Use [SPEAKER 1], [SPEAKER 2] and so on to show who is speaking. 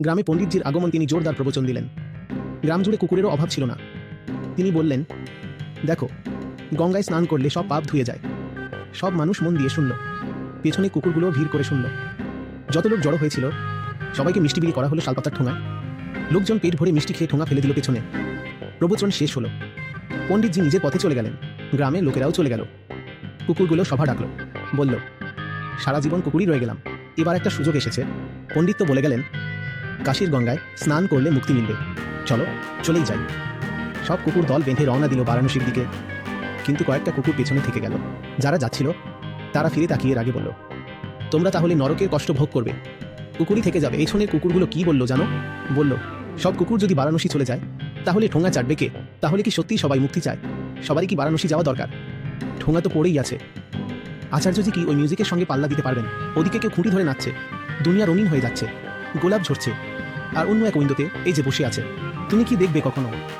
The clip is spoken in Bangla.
[SPEAKER 1] গ্রামে পণ্ডিতজির আগমন তিনি জোরদার প্রবচন দিলেন। গ্রাম জুড়ে কুকুরেরও অভাব ছিল না। তিনি বললেন, দেখো, গঙ্গায় স্নান করলে সব পাপ ধুয়ে যায়। সব মানুষ মন দিয়ে শুনল। পেছনে কুকুরগুলো ভিড় করে শুনল। যত লোক জড়ো হয়েছিল সবাইকে মিষ্টি বিলি করা হলো শালপাতার ঠোঙায়। লোকজন পেট ভরে মিষ্টি খেয়ে ঠোঙা ফেলে দিল পেছনে। প্রবচন শেষ হলো। পণ্ডিতজি নিজের পথে চলে গেলেন। গ্রামে লোকেরাও চলে গেল। কুকুরগুলো সভা ডাকল, বলল, সারা জীবন কুকুরই রয়ে গেলাম, এবার একটা সুযোগ এসেছে। পণ্ডিত তো বলে গেলেন, কাশীর গঙ্গায় স্নান করলে মুক্তি মিলবে, চলো চলেই যাই। সব কুকুর দল বেঁধে রওনা দিল বারাণসীর দিকে। কিন্তু কয়েকটা কুকুর পেছনে থেকে গেল। যারা যাচ্ছিল তারা ফিরে তাকিয়ে রাগে বলল, তোমরা তাহলে নরকের কষ্ট ভোগ করবে, কুকুরই থেকে যাবে। পেছনের কুকুরগুলো কি বলল জানো? বলল, সব কুকুর যদি বারাণসী চলে যায় তাহলে ঠোঙা চাটবে কে? তাহলে কি সত্যিই সবাই মুক্তি চায়? সবারই কি বারাণসী যাওয়া দরকার? ঠোঙা তো পড়েই আছে। আচার্যজি কি ওই মিউজিকের সঙ্গে পাল্লা দিতে পারবেন? ওদিকে কেউ খুঁটি ধরে নাচছে, দুনিয়া রঙিন হয়ে যাচ্ছে, গোলাপ ঝরছে, আর অন্য এক উইন্ডোতে এই যে বসে আছে, তুমি কি দেখবে কখনো?